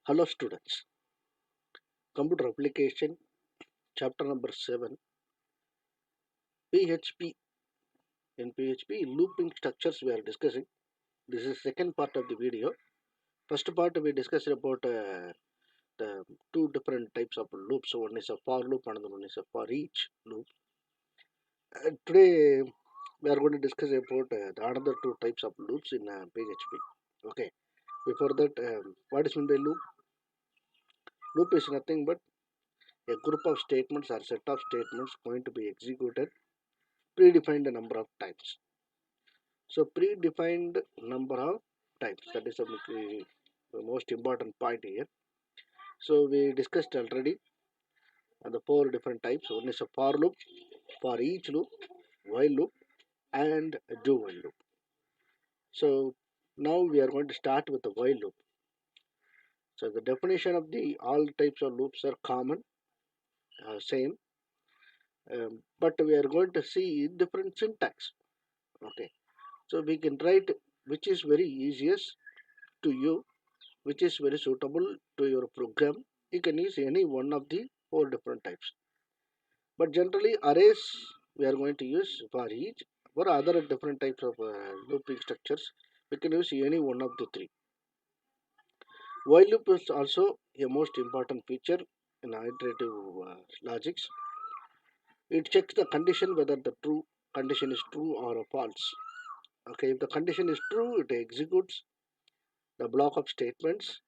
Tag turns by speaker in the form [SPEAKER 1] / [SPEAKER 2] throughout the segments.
[SPEAKER 1] Hello students, computer application chapter number 7 PHP. In PHP looping structures we are discussing. This is second part of the video. First part we discussed about the two different types of loops. So one is a for loop, another one is a for each loop. Today we are going to discuss about the another two types of loops in PHP. Okay, before that, what is meant by loop? Loop is nothing but a group of statements or set of statements going to be executed predefined number of times. So predefined number of times, that is the most important point here. So we discussed already the four different types. One is a for loop, for each loop, while loop, and a do while loop. So now we are going to start with the while loop. So the definition of the all types of loops are common, same, but we are going to see different syntax. Okay, so we can write which is very easiest to you, which is very suitable to your program. You can use any one of the four different types, but generally arrays we are going to use for each. For other different types of looping structures, we can use any one of the three. While loop is also a most important feature in iterative logics. It checks the condition whether the true condition is true or false. Okay, if the condition is true, it executes the block of statements.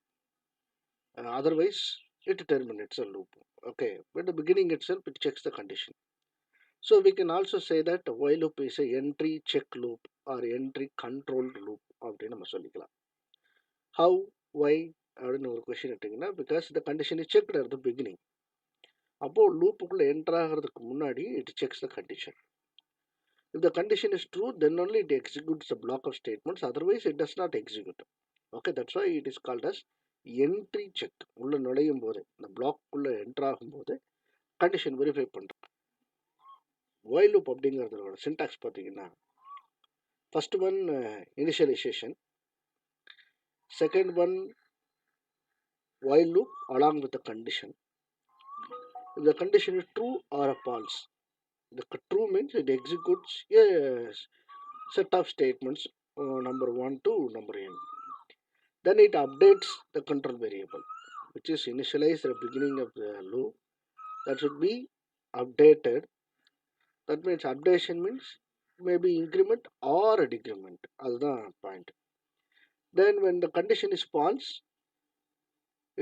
[SPEAKER 1] Otherwise, it terminates a loop. Okay, but the beginning itself, it checks the condition. So we can also say that while loop is a entry check loop or entry controlled loop அப்படின்னு நம்ம சொல்லிக்கலாம். How, why அப்படின்னு ஒரு question எடுத்தீங்கன்னா, because the condition is checked at the beginning. அப்போ லூப்புக்குள்ள enter ஆகிறதுக்கு முன்னாடி it checks the condition. If the condition is true, then only it executes the block of statements. Otherwise, it does not execute. Okay, that's why it is called as entry check. உள்ள நுழையும் போது இந்த black உள்ள enter ஆகும் போது condition verify பண்றோம். while loop அப்படிங்கிறதோட syntax பார்த்தீங்கன்னா, first one initialisation, second one while loop along with the condition. If the condition is true or false, the true means it executes a set of statements number 1 to number n. Then it updates the control variable, which is initialized at the beginning of the loop. That should be updated. That means updation means maybe increment or a decrement. That's the point. Then when the condition is false,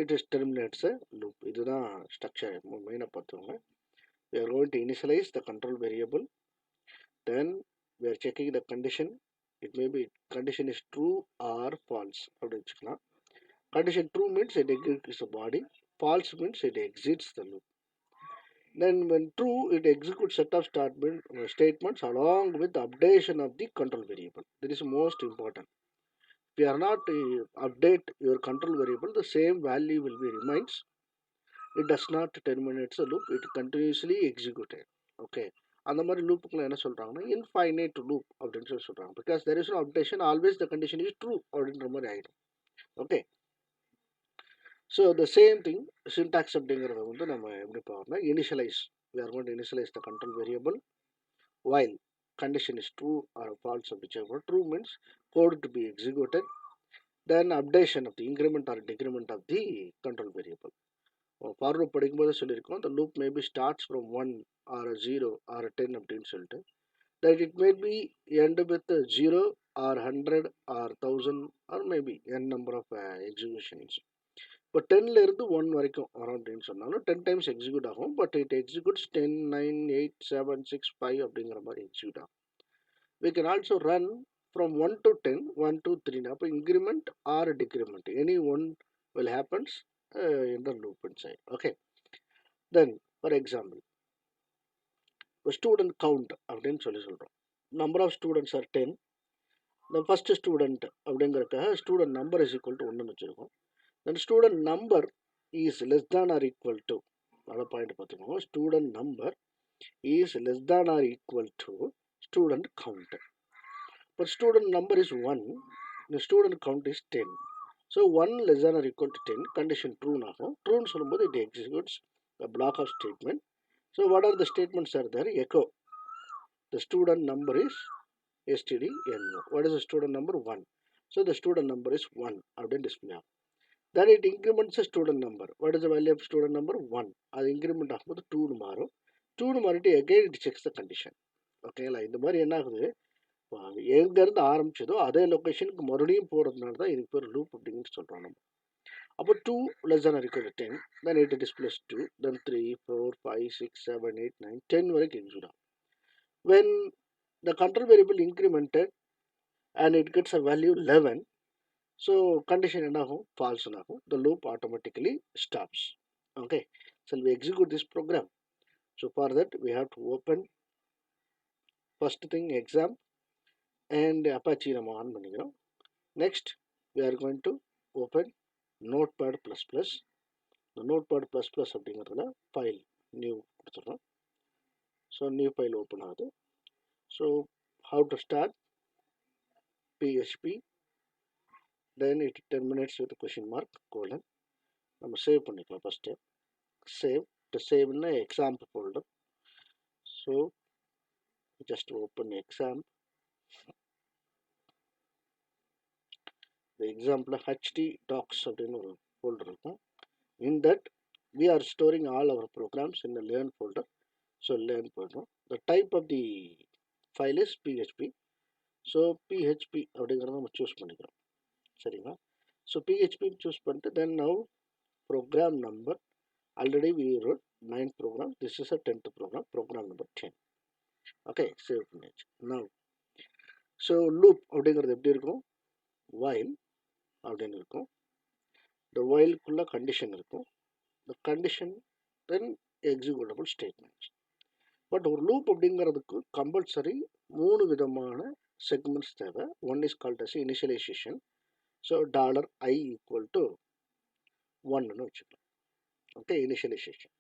[SPEAKER 1] it is terminates a loop. This is the structure. We are going to initialize the control variable. Then we are checking the condition. It may be condition is true or false. Condition true means it executes the body. False means it exits the loop. Then when true, it executes set of statements along with the updation of the control variable. That is most important. If you are not update your control variable, the same value will be remains. It does not terminate the loop. It continuously executed. Okay. அந்த மாதிரி லூப்புக்குள்ள என்ன சொல்றாங்கன்னா infinite loop அப்படின்னு சொல்லி சொல்றாங்க. Because there is no updation, always the condition is true அப்படின்ற மாதிரி ஆயிடும். Okay, so the same thing syntax அப்படிங்கிறத வந்து நம்ம எப்படி பார்க்கணும்னா initialise. we are going to initialize the control variable while condition is true or false, whichever. True means code to be executed. Then updation of the increment or decrement of the control variable. For loop படிக்கும்போது சொல்லியிருக்கோம், the loop maybe starts from 1 or a 0 or a 10 அப்படின்னு சொல்லிட்டு, that it may be end with 0 or 100 or 1000 or maybe n number of executions. இப்போ 10ல இருந்து 1 வரைக்கும் வரும் அப்படின்னு சொன்னாலும் 10 டைம்ஸ் எக்ஸிக்யூட் ஆகும். பட் இட் எக்ஸிக்யூட்ஸ் 10, 9, 8, 7, 6, 5 அப்படிங்கிற மாதிரி எக்ஸிக்யூட் ஆகும். we can also run from 1 to 10, 1 to 3. அப்போ increment R decrement any one will happens in the loop inside. Okay, then for example student count அப்படின்னு சொல்லி சொல்கிறோம். number of students are 10. the first student அப்படிங்கிறதுக்காக student number is equal to 1 வச்சுருக்கோம். then student number is less than or equal to, அத point பார்த்துக்கோங்க, student number is less than or equal to student count. But student number is 1, the student count is 10. So 1 less than or equal to 10, condition true ஆகும். Trueன்னு சொல்லும்போது it executes the block of statement. So what are the statements are there? Echo. The student number is stdno. What is the student number? 1. So the student number is 1 அப்படின்னு display ஆகும். Then it increments the student number. What is the value of student number? 1. அது increment ஆகும்போது 2 மாறும். 2 மாறிட்டு again it checks the condition. ஓகேங்களா? இந்த மாதிரி என்ன ஆகுது, எங்கேருந்து ஆரம்பிச்சதோ அதே லொக்கேஷனுக்கு மறுபடியும் போகிறதுனால தான் இதுக்கு பேர் லூப் அப்படின்னு சொல்கிறோம் நம்ம. அப்போ 2 less than or equal to 10, then it displays 2, then 3, 4, 5, 6, 7, 8, 9, 10 வரைக்கும் execute ஆகும். When the control variable incremented and it gets a value 11, so condition என்ன ஆகும்? False ஆகும். The loop automatically stops. Okay, so we execute this program. So for that we have to open first thing exam and Apache நம்ம on பண்ணிக்கிறோம். Next we are going to open notepad++. The notepad++ அப்படிங்கிறதுல file new கொடுத்துறோம். So new file open ஆகுது. So how to start? PHP, then it terminates with a question mark, colon. நம்ம save பண்ணிக்கலாம் first. Save. To save in the exam folder. So just open exam. The example HT docs அப்படின்னு ஒரு folder இருக்கும். In that we are storing all our programs in the learn folder. So learn folder. The type of the file is PHP. So PHP அப்படிங்கிறத நம்ம choose பண்ணிக்கிறோம். சரிங்களா? So PHP choose பண்ணிட்டு then now program number, already we wrote 9th program, this is a 10th program, program number 10. Okay, save பண்ணியாச்சு. Now so loop அப்படிங்கிறது எப்படி இருக்கும்? while அப்படின்னு இருக்கும். The whileக்குள்ள condition இருக்கும். The condition then executable statements. But ஒரு லூப் அப்படிங்கிறதுக்கு கம்பல்சரி 3 விதமான செக்மெண்ட்ஸ் தேவை. One is called as initialisation. So $i equal to 1ன்னு வச்சுக்கலாம். Okay, initialisation.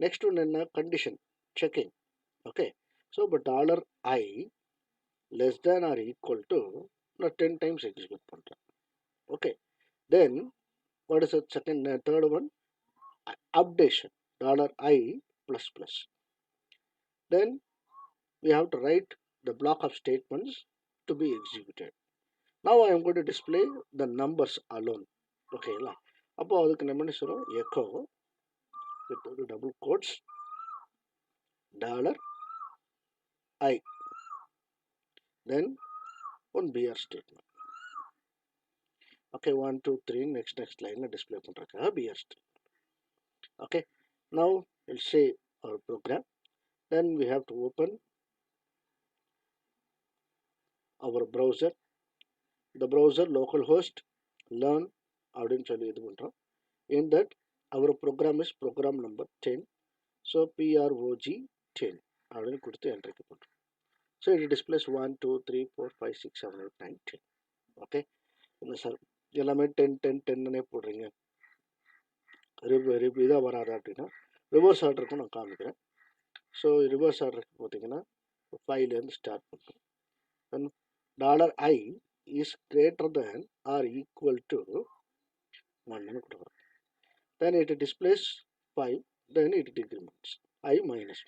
[SPEAKER 1] நெக்ஸ்ட் ஒன்று என்ன? Condition checking. ஓகே, ஸோ இப்போ $i less than or equal to நான் 10 டைம்ஸ் எக்ஸிக்யூட் பண்ணுறேன். Okay, then what is second third one? Updation $i ++. Then we have to write the block of statements to be executed. Now I am going to display the numbers alone. Okay, அப்போ அதுக்கு நம்ம என்ன சொல்றோம்? echo with double quotes $i, then one br statement. Okay, 1 2 3 next line display பண்றதுக்காக br statement. Okay, now we'll say our program. Then we have to open our browser. The browser localhost learn அப்படின்னு சொல்லி இது பண்ணுறோம். In that our program is program number 10. So PROG 10 அப்படின்னு கொடுத்து என்ட்ரிக்கு பண்ணுறோம். So it displays 1 2 3 4 5 6 7 8 9 10. Okay, இல்லை sir எல்லாமே 10 10 10னே போடுறீங்க, இதாக வராது அப்படின்னா ரிவர்ஸ் ஆர்டருக்கும் நான் காமிக்கிறேன். ஸோ ரிவர்ஸ் ஆர்டருக்கு பார்த்தீங்கன்னா 5லேருந்து ஸ்டார்ட் பண்ணுறோம். தென் $i is greater than or equal to 1ன்னு கொடுக்குறோம். Then it displays 5, then it decrements I minus.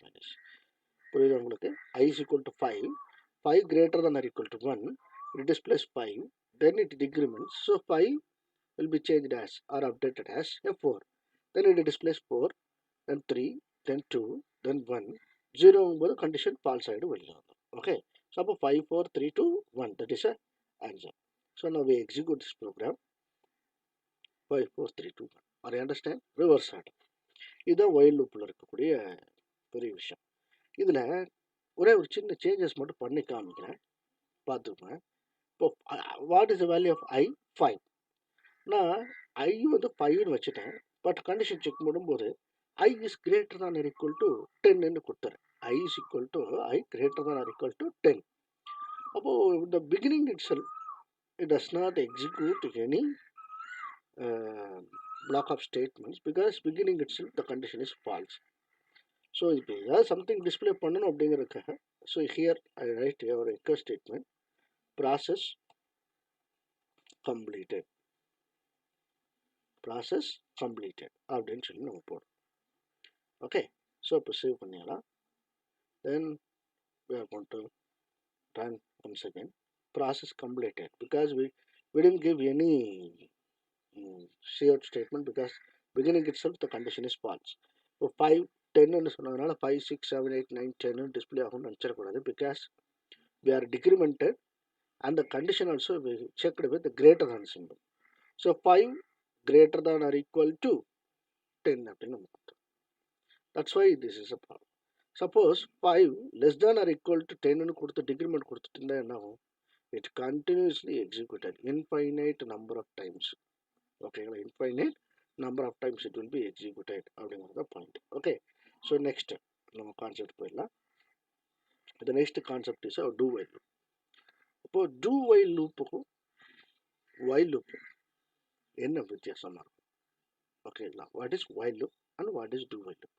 [SPEAKER 1] புரியுது உங்களுக்கு? I is equal to 5, 5 greater than or equal to 1, it displays 5, then it decrements. So 5 will be changed as or updated as a 4. Then it displays 4, then 3, then 2, then 1. 0 போது condition false ஆகிடும் வெளியில் வரும். Okay, so அப்போ 5 4 3 2 1, that is a answer. So now we execute this program. 5 4 3 2 1. Are you understand? Reverse order. இதுதான் while loopல இருக்கக்கூடிய பெரிய விஷயம். இதில் ஒரே ஒரு சின்ன சேஞ்சஸ் மட்டும் பண்ணி காமிக்கிறேன், பார்த்துக்கோங்க. இப்போ what is the value of I? 5. நான் I வந்து 5ன்னு வச்சுட்டேன். பட் கண்டிஷன் செக் பண்ணும்போது I is greater than or equal to 10ன்னு கொடுத்துறேன். I is equal to I greater than or equal to 10. அப்போது the beginning itself it does not execute any block of statements because beginning itself the condition is false. So இப்போ ஏதாவது something display பண்ணணும் அப்படிங்கிறதுக்காக, so here I right ஒரு echo statement, process completed. Process completed அப்படின்னு சொல்லி நம்ம போடும். Okay, so இப்போ சேவ் பண்ணிடலாம். தென் we are going to run once again. Process completed because we didn't give any shared statement because beginning itself the condition is false. So 5 10 ன்னு சொன்னதுனால 5 6 7 8 9 10 display ஆகும்னு நினச்சிடக்கூடாது. Because we are decremented and the condition also we checked with the greater than symbol. So 5 greater than or equal to 10 அப்படின்னு நம்ம கொடுத்தோம். That's why this is a problem. Suppose 5 less than or equal to 10 ன்னு கொடுத்து decrement கொடுத்துட்டு இருந்தா என்ன ஆகும்? It continuously executed infinite number of times. ஓகேங்களா, infinite number of times it will be executed அப்படிங்கிறது பாயிண்ட். ஓகே, ஸோ நெக்ஸ்ட் நம்ம concept போயிடலாம். The next concept is a do while loop. இப்போ do while லூப்புக்கும் while லூப்புக்கும் என்ன வித்தியாசமா இருக்கும்? ஓகேங்களா, what is while loop and what is do while loop?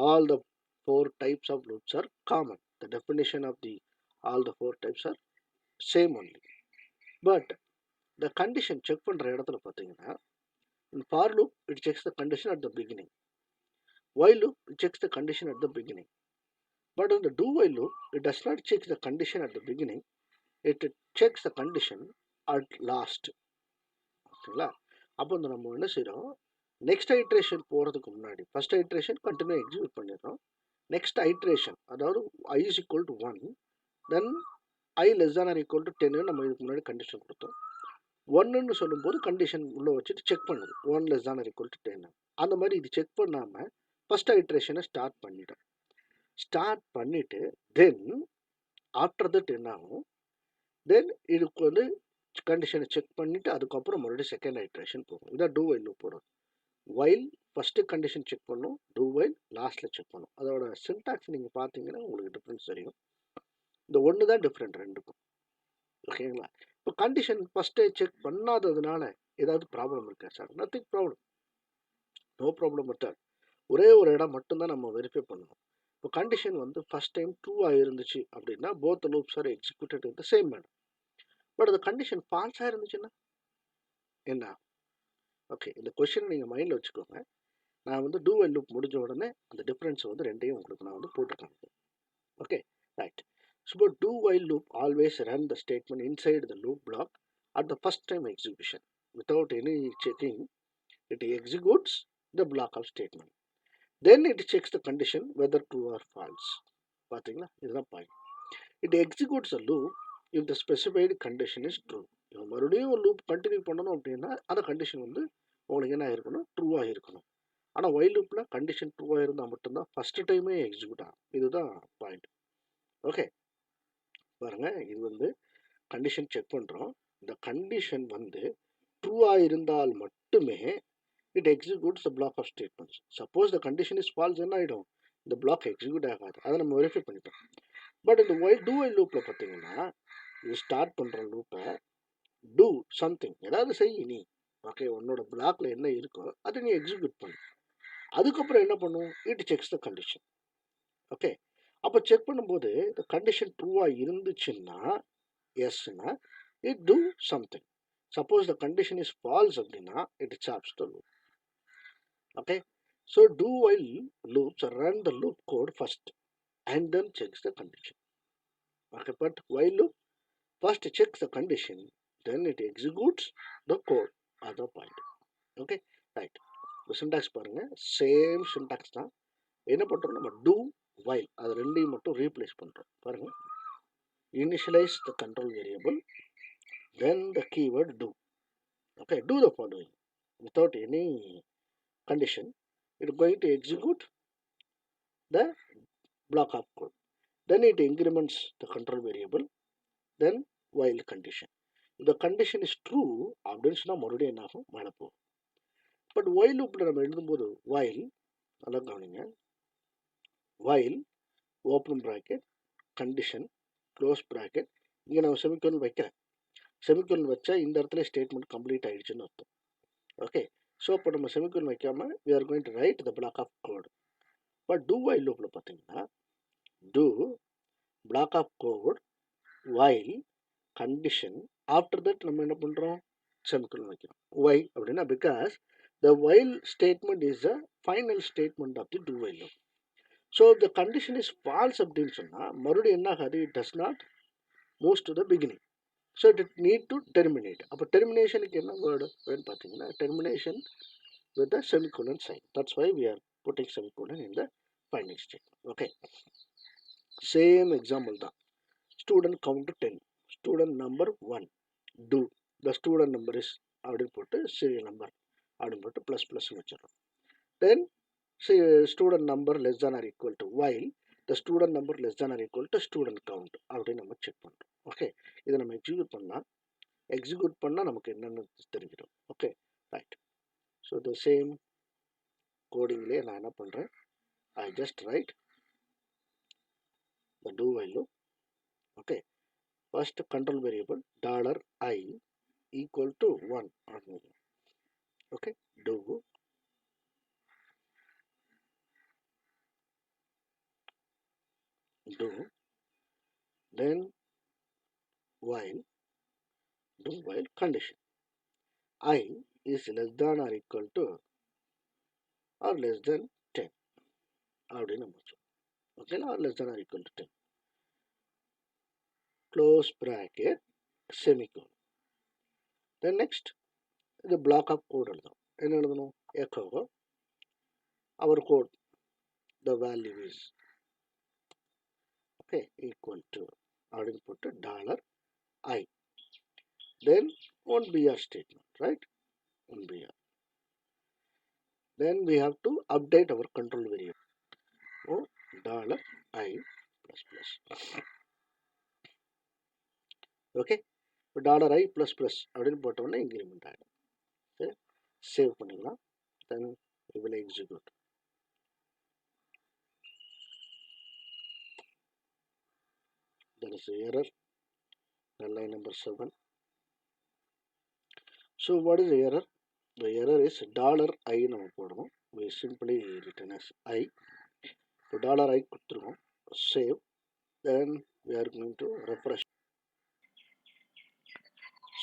[SPEAKER 1] All the 4 types of loops are common. The definition of the all the 4 types are same only. But the condition check பண்ற இடத்துல பார்த்தீங்கன்னா, in for loop it checks the condition at the beginning. While loop it checks the condition at the beginning. But in the do while loop it does not check the condition at the beginning. It checks the condition at last. ஓகேங்களா, அப்போ வந்து நம்ம என்ன செய்யறோம், next iteration போகிறதுக்கு முன்னாடி first iteration continue execute பண்ணிடுறோம். Next iteration அதாவது i is equal to 1, then i less than or equal to 10 நம்ம இதுக்கு முன்னாடி கண்டிஷன் கொடுத்தோம். 1ன்னு சொல்லும்போது கண்டிஷன் உள்ள வச்சுட்டு செக் பண்ணுது 1 less than or equal to 10. அந்த மாதிரி இது செக் பண்ணாமல் ஃபர்ஸ்ட் ஐட்ரேஷனை ஸ்டார்ட் பண்ணிட்டோம். ஸ்டார்ட் பண்ணிட்டு தென் ஆஃப்டர் தட் என்ன ஆகும், தென் இதுக்கு வந்து கண்டிஷனை செக் பண்ணிட்டு அதுக்கப்புறம் மறுபடியும் செகண்ட் ஐட்ரேஷன் போகும். இதான் டூ வைல் லூப்போட. வைல் ஃபஸ்ட்டு கண்டிஷன் செக் பண்ணும், டூ வைல் லாஸ்ட்டில் செக் பண்ணும். அதோட சின்டாக்ஸ் நீங்கள் பார்த்தீங்கன்னா உங்களுக்கு டிஃப்ரென்ஸ் தெரியும். இந்த ஒன்று தான் டிஃப்ரெண்ட் ரெண்டுக்கும். ஓகேங்களா, இப்போ கண்டிஷன் ஃபஸ்ட்டே செக் பண்ணாததுனால ஏதாவது ப்ராப்ளம் இருக்கா sir? Nothing problem, no problem at all. ஒரே ஒரு இடம் மட்டும்தான் நம்ம வெரிஃபை பண்ணணும். இப்போ கண்டிஷன் வந்து ஃபஸ்ட் டைம் ட்ரூவாக இருந்துச்சு அப்படின்னா both loops are executed in the same manner. But அந்த கண்டிஷன் ஃபால்ஸாக இருந்துச்சுன்னா என்ன? ஓகே, இந்த கொஸ்டின் நீங்கள் மைண்டில் வச்சுக்கோங்க. நான் வந்து டூ வைல் லூப் முடிஞ்ச உடனே அந்த டிஃப்ரென்ஸ் வந்து ரெண்டையும் உங்களுக்கு நான் வந்து போட்டுருக்கேன். Okay, right. So do while loop always run the statement inside the loop block at the first time execution without any checking. It executes the block of statement. Then it checks the condition whether true or false. பார்த்தீங்களா, இதுதான் point. It executes a loop if the specified condition is true. மறுபடியும் ஒரு loop continue பண்ணணும் அப்படின்னா அந்த condition வந்து உங்களுக்கு என்ன இருக்கணும், ட்ரூவாக இருக்கணும். ஆனால் வைல் லூப்பில் கண்டிஷன் ட்ரூவாக இருந்தால் மட்டும்தான் ஃபஸ்ட்டு டைமே எக்ஸிக்யூட் ஆகும். இதுதான் பாயிண்ட். ஓகே, பாருங்கள், இது வந்து கண்டிஷன் செக் பண்ணுறோம். இந்த கண்டிஷன் வந்து ட்ரூவாக இருந்தால் மட்டுமே it executes the block of statements. Suppose the condition is false என்ன ஆகிடும், இந்த பிளாக் எக்ஸிக்யூட் ஆகாது. அதை நம்ம வெரிஃபை பண்ணிட்டோம். பட் இந்த டூ வைல் லூப்பில் பார்த்தீங்கன்னா இது ஸ்டார்ட் பண்ணுற லூப்பை டூ சம்திங், ஏதாவது செய் நீ. ஓகே, உன்னோட பிளாக்ல என்ன இருக்கோ அதை நீ எக்ஸிக்யூட் பண்ணு. அதுக்கப்புறம் என்ன பண்ணும், it checks the condition. Okay, அப்போ செக் பண்ணும்போது இந்த கண்டிஷன் ட்ரூவாக இருந்துச்சுன்னா எஸ்னா it do something. Suppose the condition is false அப்படின்னா it stops the loop. Okay, so do while loops run the loop code first and then checks the condition. Okay, but while loop first checks the condition, then it executes the code at the point. Okay, right. The syntax பாருங்க, same syntax தான். என்ன பண்ணுறோம், நம்ம two while அது ரெண்டையும் மட்டும் replace பண்ணுறோம். பாருங்க, initialize the control variable, then the keyword do. Okay, do the following without any condition. It is going to execute the block of code. Then it increments the control variable, then while condition. If the condition is true அப்படின்னு சொன்னால் மறுபடியும் என்ன ஆகும், மேலே போகும். But while லூப்பில் நம்ம எழுதும்போது while, நல்லா கவனிங்க, while open bracket condition close bracket, இங்கே நம்ம செமிகோலன் வைக்கிறேன். செமிகோலன் வச்சா இந்த இடத்துல ஸ்டேட்மெண்ட் கம்ப்ளீட் ஆகிடுச்சுன்னு அர்த்தம். ஓகே, ஸோ இப்போ நம்ம செமிகோலன் வைக்காமல் we are going to write the block of code. But do while லூப்பில் பார்த்தீங்கன்னா do block of code while condition. After that நம்ம என்ன பண்ணுறோம், செமிகோலன் வைக்கிறோம். why அப்படின்னா because the while statement is the final statement of the do while loop. So the condition is false அப்படின்னு சொன்னா மறுபடியும் என்ன ஆகாது, it does not moves to the beginning. So it need to terminate. அப்போ terminationக்கு என்ன word வேணும் பார்த்தீங்கன்னா termination with the semicolon sign. That's why we are putting semicolon in the final statement. Okay. Same example தான். Student count 10. Student number 1. Do. The student number is அப்படின்னு போட்டு serial number அப்படின்னு போட்டு plus ப்ளஸ்ன்னு வச்சிடறோம். Then student number less than or equal to while the student number less than or equal to student count அப்படின்னு நம்ம check பண்ணுறோம். Okay, இதை நம்ம execute பண்ணால் நமக்கு என்னென்னு தெரிஞ்சிடும். Okay, right. So the same கோடிங்லேயே நான் என்ன பண்ணுறேன், I just write the do while loop. Okay, first control variable $i equal to 1 அப்படின்னு. Okay, do then while condition I is less than or equal to or less than 10 அப்படின்னு நம்ம சொல்லுவோம். ஓகேங்களா, or less than or equal to 10 close bracket semicolon. Then next the block of code எழுதணும். என்ன எழுதணும், echo our code the value is okay equal to அப்படின்னு போட்டு $i. Then one BR statement, right? One BR. Then we have to update our control variable. Oh, $i plus plus. Okay, $i plus plus அப்படின்னு போட்டோம்னா increment ஆகிடும். சரி, save பண்ணிக்கலாம். Then we will execute. There is an error, line number 7. So what is the error? The error is $i நம்ம போடணும். We simply written as I. So $i கொடுத்துருவோம். Save. Then we are going to refresh.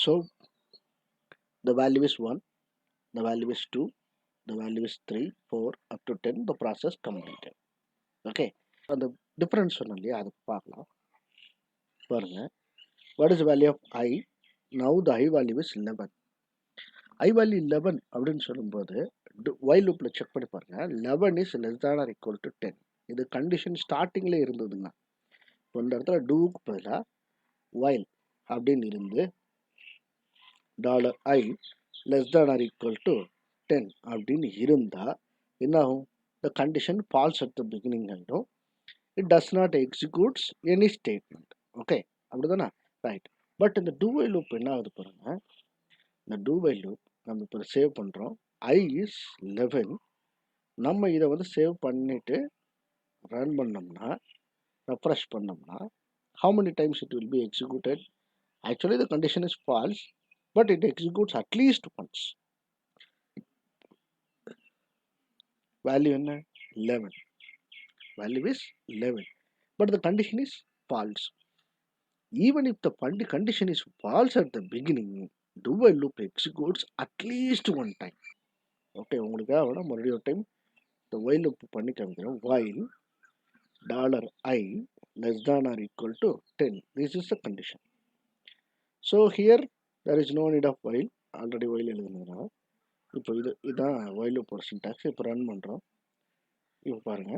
[SPEAKER 1] So the value is 1, the value is 2, the value is 3, 4 up to 10. The process completed. Okay. அந்த difference சொன்னோம் இல்லையா, அது பார்க்கலாம். பாருங்க, what is the value of I? Now the I value is 11. I value 11 அப்படின்னு சொல்லும்போது while loopல check பண்ணி பாருங்க, 11 is less than or equal to 10. இது கண்டிஷன் ஸ்டார்டிங்ல இருந்ததுங்க. இப்போ இந்த இடத்துல டூக்கு பதிலாக while அப்படின்னு இருந்து $i less than or equal to 10 அப்படின்னு இருந்தா என்ன ஆகும், the condition false at the beginning ஆகிடும். It does not execute any statement. Okay, அப்படிதானே, ரைட். பட் இந்த do while loop என்ன ஆகுது பாருங்க, இந்த do while loop நம்ம இப்போ சேவ் பண்ணுறோம். I is 11. நம்ம இதை வந்து சேவ் பண்ணிட்டு ரன் பண்ணோம்னா, ரெஃப்ரெஷ் பண்ணோம்னா, how many times it will be executed? Actually the condition is false, but it executes at least once. Value என்ன, 11. Value is 11, but the condition is false. Even if the condition is false at the beginning, do while loop executes at least one time. Okay, உங்களுக்காக வேணா மறுபடியும் ஒரு time இந்த while loop பண்ணி காமிக்கிறோம். While $i less than or equal to 10. This is the condition. So here there is no need of while. Already while எழுதுனதுனால இப்போ இதுதான் while loop syntax. இப்போ ரன் பண்ணுறோம். இப்போ பாருங்க,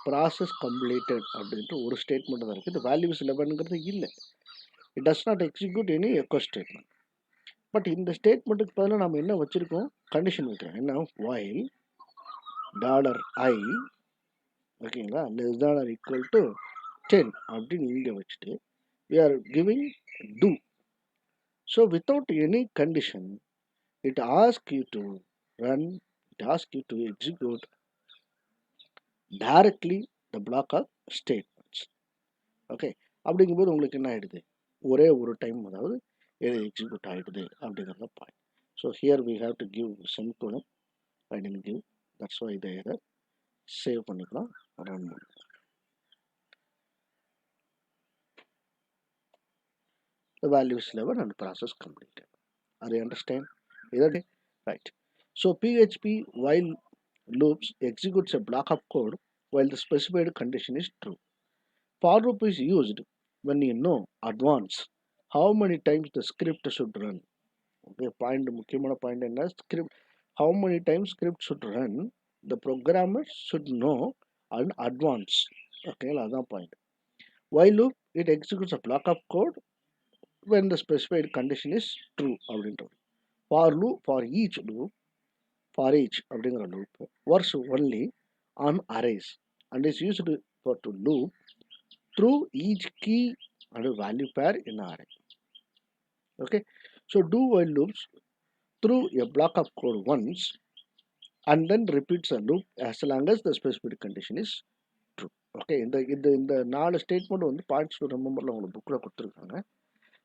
[SPEAKER 1] ப்ராசஸ் கம்ப்ளீட்டட் அப்படின்ட்டு ஒரு ஸ்டேட்மெண்ட் தான் இருக்குது. இது வேல்யூஸ் 11ங்கிறது இல்லை. It does not execute any echo statement. But இந்த ஸ்டேட்மெண்ட்டுக்கு பதிலாக நம்ம என்ன வச்சுருக்கோம், கண்டிஷன் வைக்கிறோம். என்ன, while $i ஓகேங்களா less than or equal to 10 அப்படின்னு இங்கே வச்சுட்டு we are giving do. So without any condition, it asks you to run, it asks you to execute directly the block of statements. Okay, அப்படிங்கும்போது உங்களுக்கு என்ன ஆகிடுது, ஒரே ஒரு டைம் அதாவது எக்ஸிக்யூட் ஆகிடுது அப்படிங்கிறத point. So here we have to give semicolon. I tend give, that's why இதை எதை சேவ் பண்ணிக்கலாம், ரன் பண்ணலாம். The value is 11 and process completed. Are you understand? Is that it? Right. So PHP while loops executes a block of code while the specified condition is true. For loop is used when you know advance how many times the script should run. Okay, point முக்கியமான point என்ன script how many times script should run the programmer should know in advance. Okay, அதான் point. While loop it executes a block of code when the specified condition is true அப்படின்றது. For loop for each loop for each அப்படிங்கிற loop works only on arrays and is used for to loop through each key and value pair in array. Okay, so do while loops through a block of code once and then repeats a loop as long as the specified condition is true. Okay, இந்த நாலு statement வந்து points to ரிமெம்பர்ல உங்களுக்கு புக்கில் கொடுத்துருக்காங்க.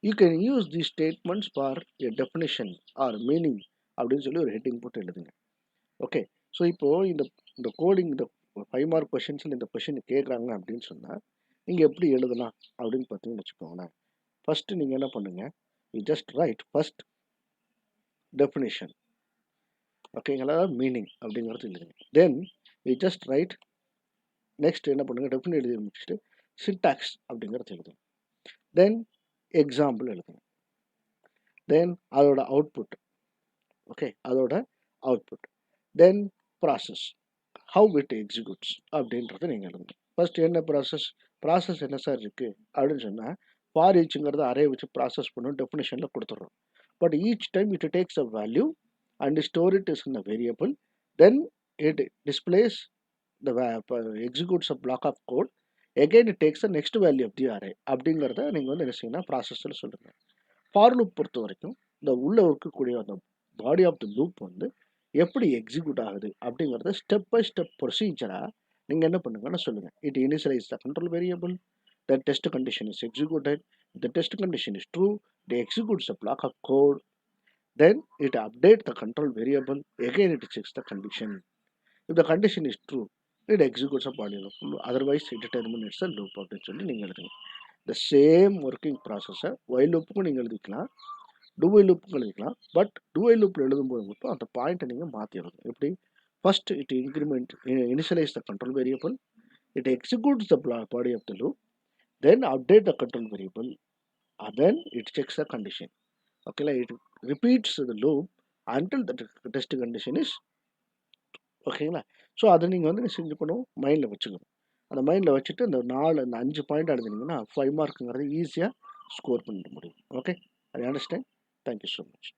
[SPEAKER 1] You can use the statements for a definition or meaning அப்படின்னு சொல்லி ஒரு heading போட்டு எழுதுங்க. ஓகே, ஸோ இப்போது இந்த கோடிங் இந்த 5 மார்க் கொஷின்ஸில் இந்த கொஷின் கேட்குறாங்க அப்படின்னு சொன்னால் நீங்கள் எப்படி எழுதலாம் அப்படின்னு பார்த்தீங்கன்னு வச்சுக்கோங்களேன். ஃபஸ்ட்டு நீங்கள் என்ன பண்ணுங்கள், you just right first definition. ஓகேங்களா, மீனிங் அப்படிங்கிறது எழுதுங்க. Then you just right next என்ன பண்ணுங்கள், டெஃபினி எழுதி முடிச்சுட்டு சின்டாக்ஸ் அப்படிங்கிறது எழுதுங்க. தென் எக்ஸாம்பிள் எழுதுங்க. தென் அதோட அவுட்புட். ஓகே, அதோட output. Then process how it executes அப்படின்றத நீங்கள் எழுதுங்க. ஃபர்ஸ்ட் என்ன ப்ராசஸ் என்ன சார் இருக்குது அப்படின்னு சொன்னால் ஃபார் ஈச்சுங்கிறத அரே வச்சு ப்ராசஸ் பண்ணணும், டெஃபினேஷனில் கொடுத்துட்றோம். But each time it takes a value and store it is in a variable. Then it displays the executes a block of code. Again it takes the next value of the array அப்படிங்கிறத நீங்கள் வந்து என்ன செய்யணும், ப்ராசஸில் சொல்லுங்கள். For loop பொறுத்த வரைக்கும் இந்த உள்ளே இருக்கக்கூடிய அந்த பாடி ஆஃப் த லூப் வந்து எப்படி எக்ஸிக்யூட் ஆகுது அப்படிங்கிறத ஸ்டெப் பை ஸ்டெப் ப்ரொசீஜராக நீங்கள் என்ன பண்ணுங்கன்னு சொல்லுங்கள். It initialise the control variable, the test condition is executed, the test condition is true, it executes a block of code, then it updates the control variable, again it checks the condition. If the condition is true, it executes a body loop, otherwise it terminates a loop அப்படின்னு சொல்லி நீங்கள் எழுதுங்க. The same working processor while loopக்கும் நீங்கள் எழுதிக்கலாம், do while loopக்கும் எழுதிக்கலாம். But do while loop எழுதும்போது மட்டும் அந்த பாயிண்ட்டை நீங்கள் மாற்றி எழுதுங்க. எப்படி, first it initialize the control variable, it executes the body of the loop, then update the control variable, and then it checks the condition. Okay, it repeats the loop until the test condition is ஓகேங்களா. So அதை நீங்கள் வந்து செஞ்சுக்கணும், மைண்டில் வச்சுக்கணும். அந்த மைண்டில் வச்சுட்டு இந்த 5 பாயிண்ட் எழுதுனீங்கன்னா 5 மார்க்குங்கிறது ஈஸியாக ஸ்கோர் பண்ணிட முடியும். Okay, I understand. Thank you so much.